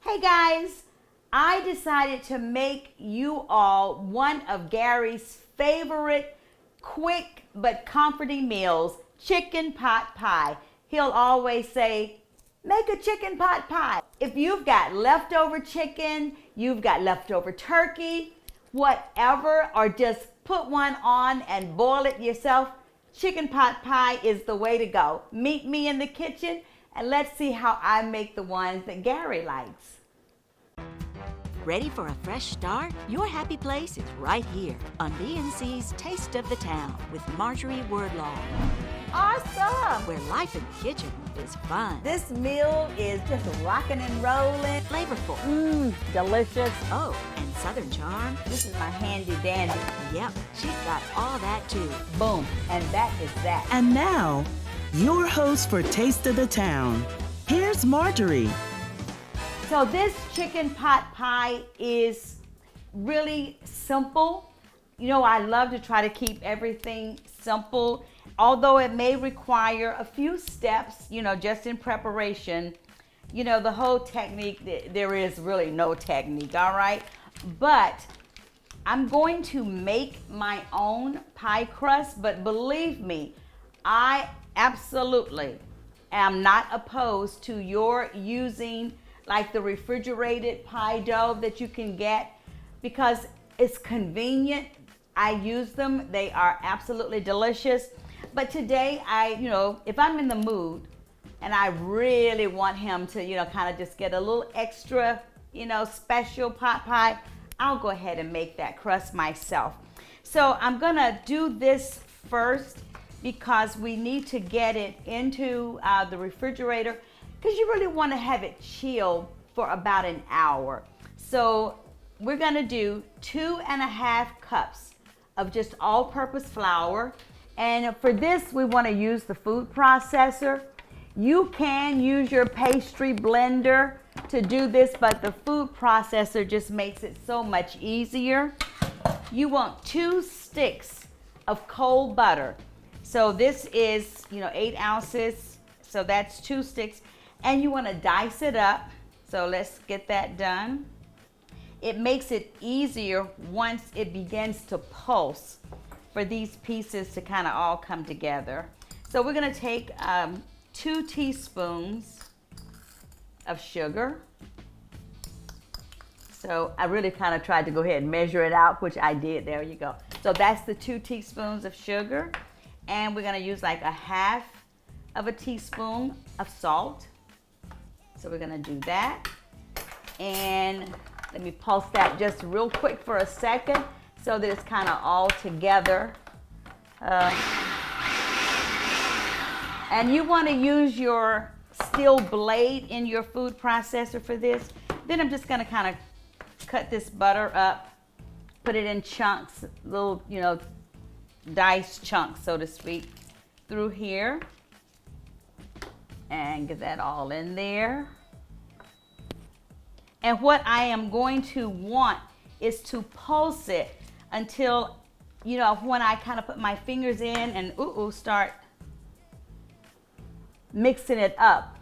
Hey guys, I decided to make you all one of Gary's favorite quick but comforting meals, chicken pot pie. He'll always say, make a chicken pot pie. If you've got leftover chicken, you've got leftover turkey, whatever, or just put one on and boil it yourself, chicken pot pie is the way to go. Meet me in the kitchen and let's see how I make the ones that Gary likes. Ready for a fresh start? Your happy place is right here on B&C's Taste of the Town with Marjorie Wordlaw, Awesome! where life in the kitchen is fun, This meal is just rocking and rolling. flavorful, Delicious. oh, and Southern charm. This is my handy dandy. Yep, she's got all that too. Boom. And that is that. And now, your host for Taste of the Town. Here's Marjorie. So this chicken pot pie is really simple. You know, I love to try to keep everything simple, although it may require a few steps, just in preparation. The whole technique, there is really no technique, all right? But I'm going to make my own pie crust, but believe me, I absolutely am not opposed to your using like the refrigerated pie dough that you can get because it's convenient. I use them. They are absolutely delicious. But today, if I'm in the mood and I really want him to, kind of just get a little extra, special pot pie, I'll go ahead and make that crust myself. So I'm gonna do this first because we need to get it into the refrigerator because you really want to have it chilled for about an hour. So we're gonna do 2.5 cups of just all-purpose flour. And for this, we want to use the food processor. You can use your pastry blender to do this, but the food processor just makes it so much easier. You want 2 sticks of cold butter. So this is, 8 ounces. So that's 2 sticks. And you want to dice it up. So let's get that done. It makes it easier once it begins to pulse for these pieces to kind of all come together. So we're going to take 2 teaspoons of sugar. So I really kind of tried to go ahead and measure it out, which I did. There you go. So that's the 2 teaspoons of sugar. And we're going to use like 1/2 of a teaspoon of salt. So we're gonna do that. And let me pulse that just real quick for a second so that it's kind of all together. And you wanna use your steel blade in your food processor for this. Then I'm just gonna kind of cut this butter up, put it in chunks, little, diced chunks, so to speak, through here. And get that all in there. And what I am going to want is to pulse it until, when I kind of put my fingers in and start mixing it up,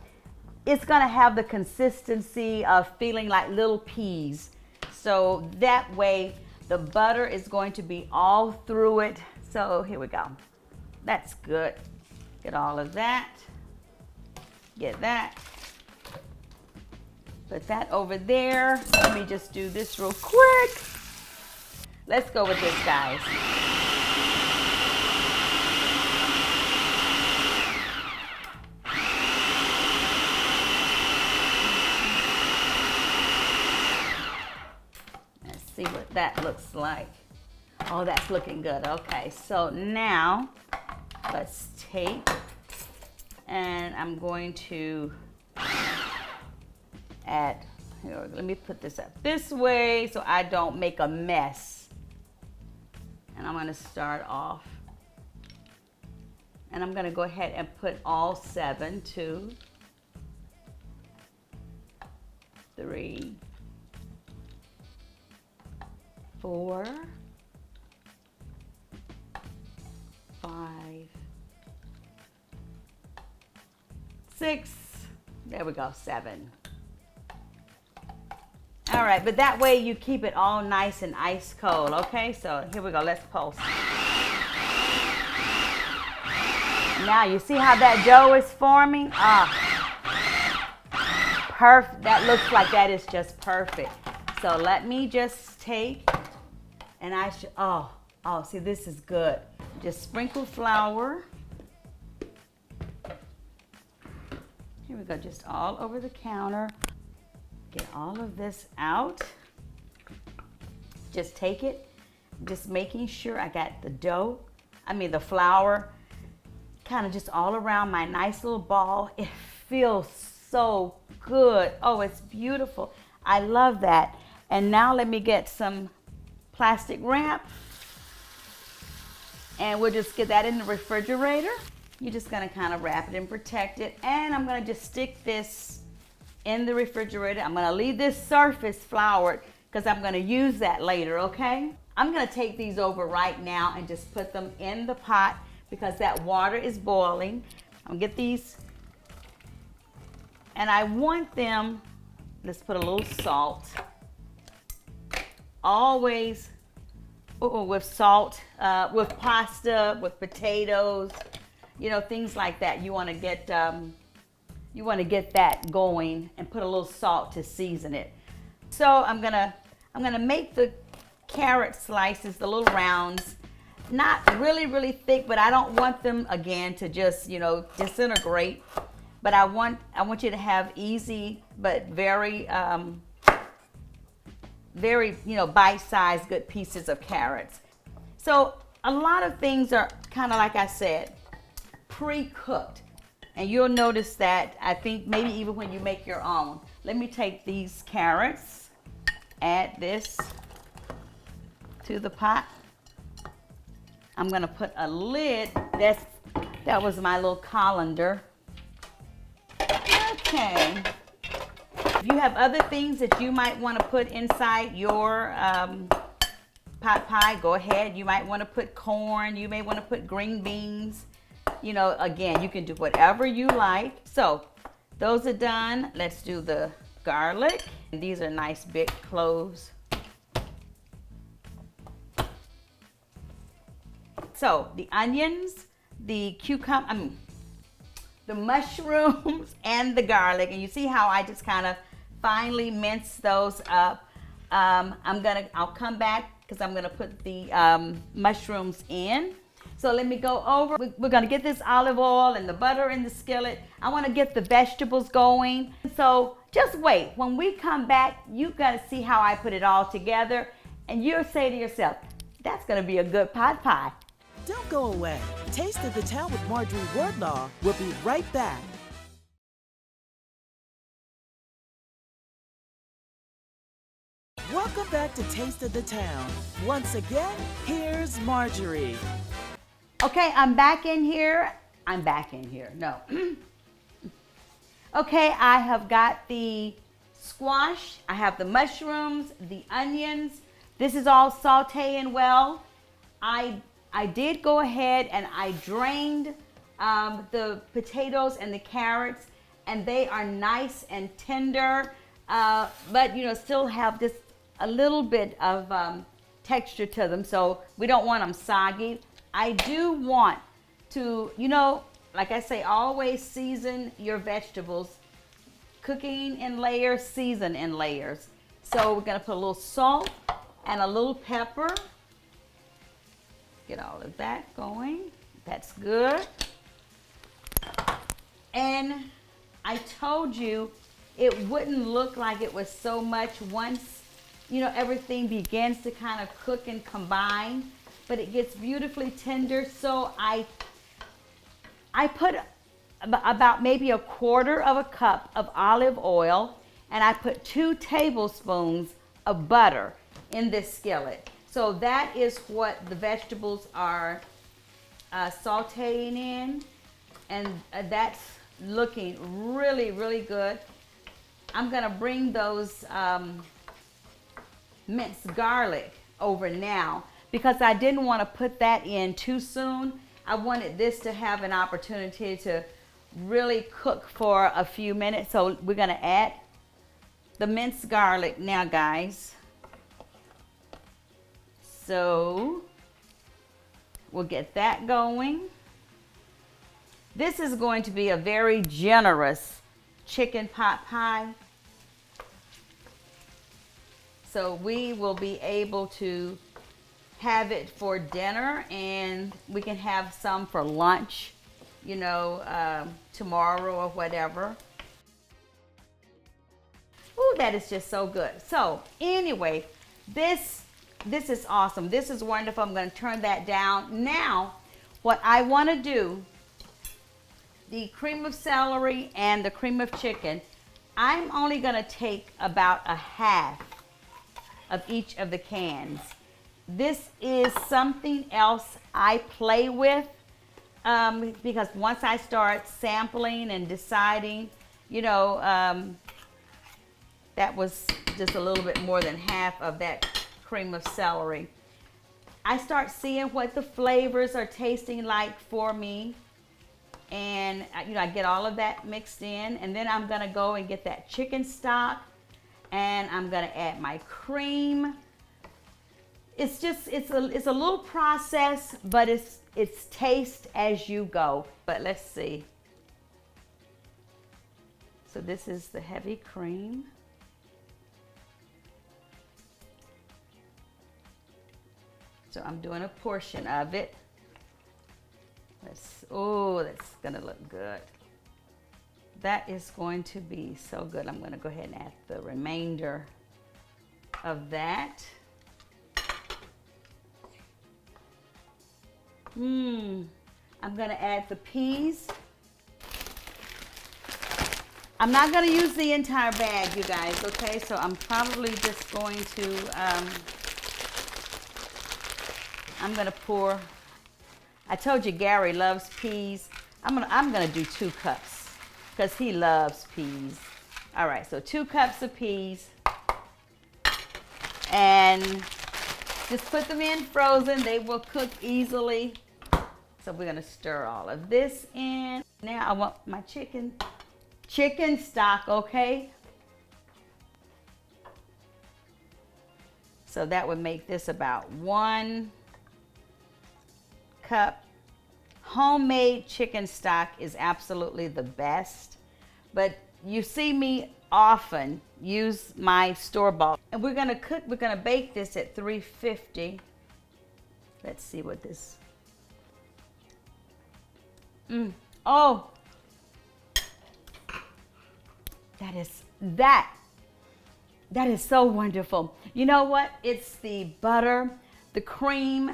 it's gonna have the consistency of feeling like little peas. So that way the butter is going to be all through it. So here we go. That's good. Get all of that. Get that. Put that over there. Let me just do this real quick. Let's go with this, guys. Let's see what that looks like. Oh, that's looking good. Okay, so now let's take, and I'm going to add, here, let me put this up this way so I don't make a mess. And I'm going to start off. And I'm going to go ahead and put all 7, 2, 3, 4, 5, 6, there we go, 7. All right, but that way you keep it all nice and ice cold, okay? So here we go, let's pulse. Now you see how that dough is forming? Perfect. That looks like that is just perfect. So let me just take, and I should, see, this is good. Just sprinkle flour. Here we go, just all over the counter. Get all of this out. Just take it, just making sure I got the flour, kind of just all around my nice little ball. It feels so good. Oh, it's beautiful. I love that. And now let me get some plastic wrap, and we'll just get that in the refrigerator. You're just gonna kind of wrap it and protect it. And I'm gonna just stick this in the refrigerator. I'm gonna leave this surface floured because I'm gonna use that later, okay? I'm gonna take these over right now and just put them in the pot because that water is boiling. I'm gonna get these, and I want them, let's put a little salt. Always with salt, with pasta, with potatoes, things like that. You want to get that going and put a little salt to season it. So I'm gonna make the carrot slices, the little rounds, not really thick, but I don't want them again to just disintegrate. But I want you to have easy but very bite-sized good pieces of carrots. So a lot of things are kind of, like I said, pre-cooked. And you'll notice that, I think, maybe even when you make your own. Let me take these carrots, add this to the pot. I'm gonna put a lid. That was my little colander. Okay. If you have other things that you might want to put inside your pot pie, go ahead. You might want to put corn. You may want to put green beans. Again, you can do whatever you like. So those are done. Let's do the garlic. These are nice big cloves. So the onions, the cucumber, the mushrooms, and the garlic. And you see how I just kind of finely mince those up. I'll come back because I'm gonna put the mushrooms in. So let me go over. We're gonna get this olive oil and the butter in the skillet. I wanna get the vegetables going. So just wait. When we come back, you're gonna see how I put it all together. And you'll say to yourself, that's gonna be a good pot pie. Don't go away. Taste of the Town with Marjorie Wardlaw. We'll be right back. Welcome back to Taste of the Town. Once again, here's Marjorie. Okay, I'm back in here. No. Okay, I have got the squash. I have the mushrooms, the onions. This is all sauteing well. I did go ahead and I drained the potatoes and the carrots, and they are nice and tender, but still have just a little bit of texture to them, so we don't want them soggy. I do want to, like I say, always season your vegetables. Cooking in layers, season in layers. So we're gonna put a little salt and a little pepper. Get all of that going. That's good. And I told you it wouldn't look like it was so much once, everything begins to kind of cook and combine, but it gets beautifully tender. So I put about maybe a quarter of a cup of olive oil, and I put 2 tablespoons of butter in this skillet. So that is what the vegetables are sauteing in, and that's looking really, really good. I'm gonna bring those minced garlic over now because I didn't want to put that in too soon. I wanted this to have an opportunity to really cook for a few minutes. So we're gonna add the minced garlic now, guys. So we'll get that going. This is going to be a very generous chicken pot pie. So we will be able to have it for dinner, and we can have some for lunch, you know, tomorrow or whatever. Ooh, that is just so good. So anyway, this is awesome. This is wonderful. I'm going to turn that down. Now, what I want to do, the cream of celery and the cream of chicken, I'm only going to take about a half of each of the cans. This is something else I play with because once I start sampling and deciding, you know, that was just a little bit more than half of that cream of celery. I start seeing what the flavors are tasting like for me. And, you know, I get all of that mixed in. And then I'm going to go and get that chicken stock. And I'm going to add my cream. It's just, it's a little process, but it's taste as you go. But let's see. So this is the heavy cream. So I'm doing a portion of it. Oh, that's gonna look good. That is going to be so good. I'm gonna go ahead and add the remainder of that. I'm gonna add the peas. I'm not gonna use the entire bag, you guys, okay? So I'm probably just going to, I'm gonna pour. I told you Gary loves peas. I'm gonna do 2 cups because he loves peas. All right, so 2 cups of peas, and just put them in frozen. They will cook easily. So we're gonna stir all of this in. Now I want my chicken stock, okay? So that would make this about 1 cup. Homemade chicken stock is absolutely the best, but you see me often use my store-bought. And we're gonna bake this at 350. Let's see what this. Oh, that is so wonderful. You know what? It's the butter, the cream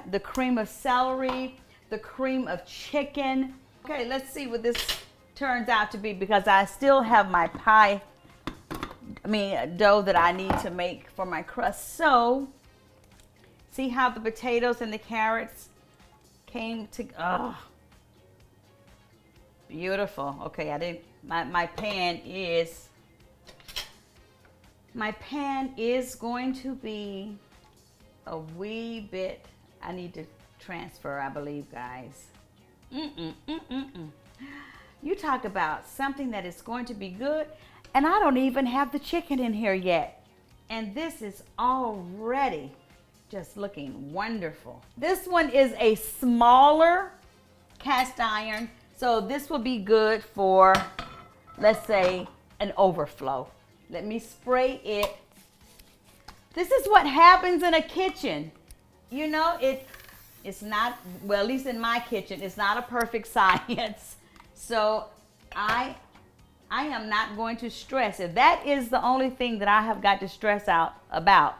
of celery, the cream of chicken. Okay, let's see what this turns out to be, because I still have my dough that I need to make for my crust. So, see how the potatoes and the carrots came to, oh, beautiful. Okay, my pan is going to be a wee bit, I need to transfer, I believe, guys. You talk about something that is going to be good, and I don't even have the chicken in here yet. And this is already just looking wonderful. This one is a smaller cast iron, so this will be good for, let's say, an overflow. Let me spray it. This is what happens in a kitchen. You know, it's not, well, at least in my kitchen, it's not a perfect science. So I am not going to stress. If that is the only thing that I have got to stress out about,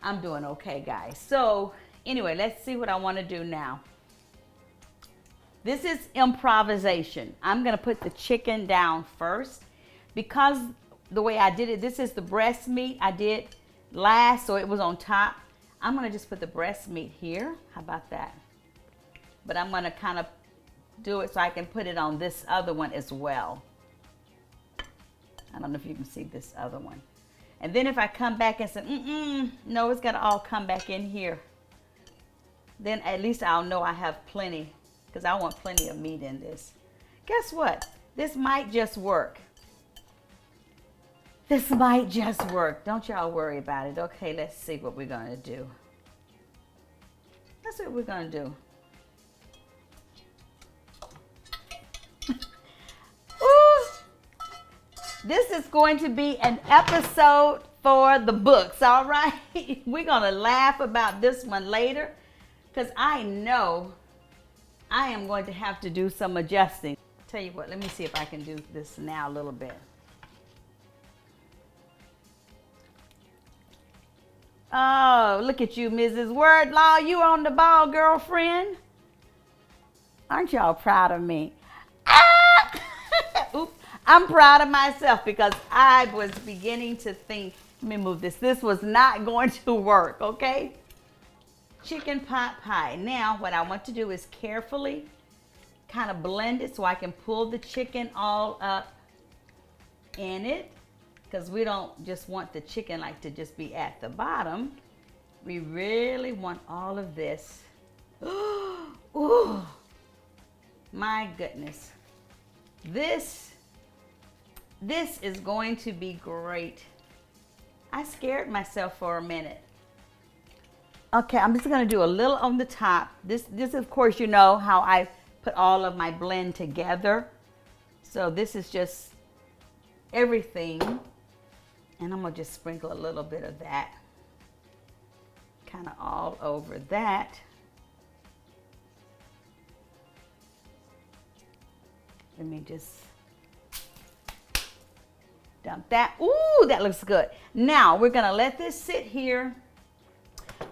I'm doing okay, guys. So anyway, let's see what I want to do now. This is improvisation. I'm going to put the chicken down first because the way I did it, this is the breast meat I did last, so it was on top. I'm going to just put the breast meat here. How about that? But I'm going to kind of do it so I can put it on this other one as well. I don't know if you can see this other one. And then if I come back and say, no, it's got to all come back in here. Then at least I'll know I have plenty, because I want plenty of meat in this. Guess what? This might just work. This might just work. Don't y'all worry about it. Okay, let's see what we're gonna do. That's what we're gonna do. Ooh. This is going to be an episode for the books, all right? We're gonna laugh about this one later because I know I am going to have to do some adjusting. Tell you what, let me see if I can do this now a little bit. Oh, look at you, Mrs. Wordlaw. You on the ball, girlfriend. Aren't y'all proud of me? Ah! Oops. I'm proud of myself because I was beginning to think, let me move this. This was not going to work, okay? Chicken pot pie. Now, what I want to do is carefully kind of blend it so I can pull the chicken all up in it. Because we don't just want the chicken like to just be at the bottom. We really want all of this. Ooh, my goodness. This is going to be great. I scared myself for a minute. Okay, I'm just gonna do a little on the top. This of course, you know how I put all of my blend together. So this is just everything. And I'm gonna just sprinkle a little bit of that, kind of all over that. Let me just dump that. Ooh, that looks good. Now we're gonna let this sit here.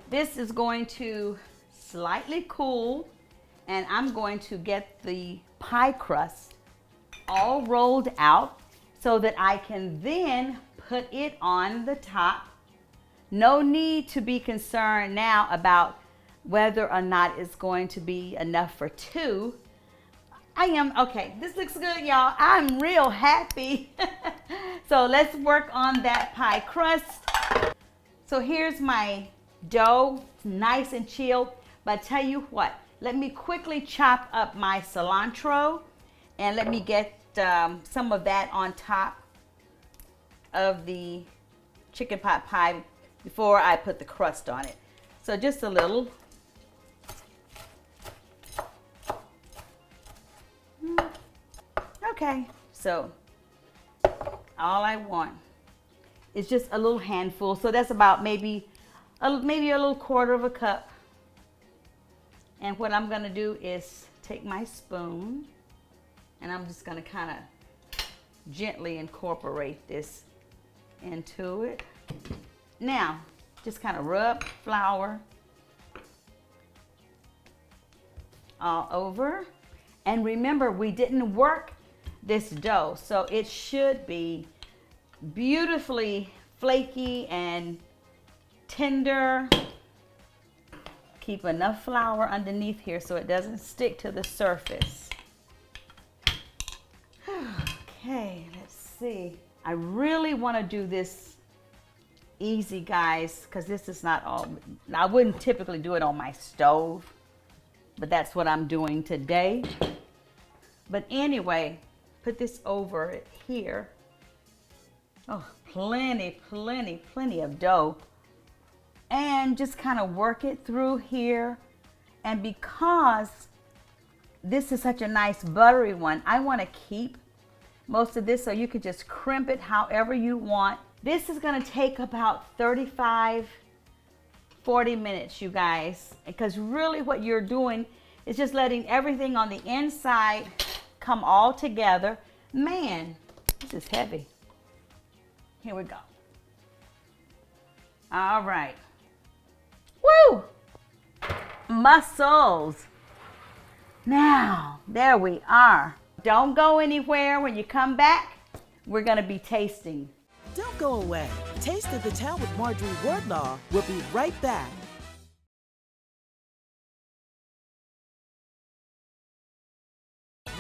This is going to slightly cool, and I'm going to get the pie crust all rolled out so that I can then put it on the top. No need to be concerned now about whether or not it's going to be enough for two. Okay, this looks good, y'all. I'm real happy. So let's work on that pie crust. So here's my dough, it's nice and chilled. But I tell you what, let me quickly chop up my cilantro and let me get some of that on top of the chicken pot pie before I put the crust on it. So just a little. Okay, so all I want is just a little handful. So that's about maybe a little quarter of a cup. And what I'm gonna do is take my spoon and I'm just gonna kind of gently incorporate this into it. Now, just kind of rub flour all over. And remember, we didn't work this dough, so it should be beautifully flaky and tender. Keep enough flour underneath here so it doesn't stick to the surface. Okay, let's see. I really want to do this easy, guys, because this is not all. I wouldn't typically do it on my stove, but that's what I'm doing today. But anyway, put this over it here. Oh, plenty of dough. And just kind of work it through here. And because this is such a nice buttery one, I want to keep most of this so you could just crimp it however you want. This is going to take about 35-40 minutes, you guys, because really what you're doing is just letting everything on the inside come all together. Man, this is heavy. Here we go. All right. Woo! Muscles. Now, there we are. Don't go anywhere. When you come back, we're going to be tasting. Don't go away. Taste of the Town with Marjorie Wardlaw. We'll be right back.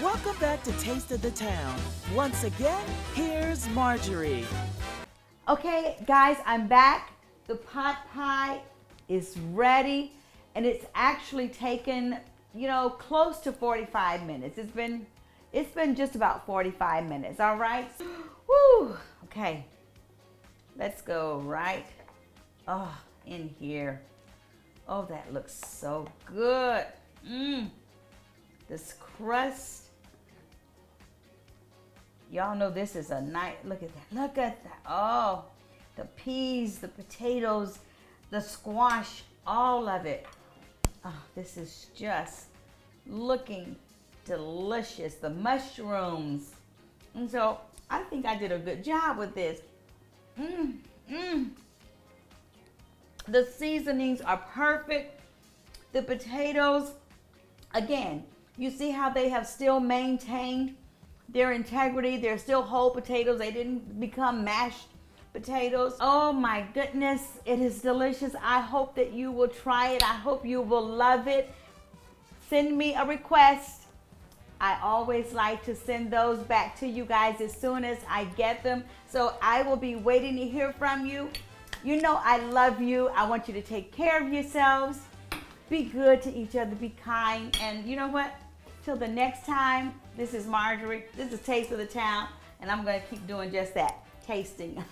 Welcome back to Taste of the Town. Once again, here's Marjorie. Okay, guys, I'm back. The pot pie is ready, and it's actually taken, close to 45 minutes. It's been just about 45 minutes, all right? Woo! Okay, Let's go right, in here. Oh, that looks so good. This crust. Y'all know this is a nice, look at that, look at that. Oh, the peas, the potatoes, the squash, all of it. Oh, this is just looking delicious. The mushrooms. And so I think I did a good job with this. The seasonings are perfect. The potatoes, again, you see how they have still maintained their integrity. They're still whole potatoes. They didn't become mashed potatoes. Oh my goodness, it is delicious. I hope that you will try it. I hope you will love it. Send me a request. I always like to send those back to you guys as soon as I get them. So I will be waiting to hear from you. You know I love you. I want you to take care of yourselves. Be good to each other. Be kind. And you know what? Till the next time, this is Marjorie. This is Taste of the Town. And I'm going to keep doing just that. Tasting.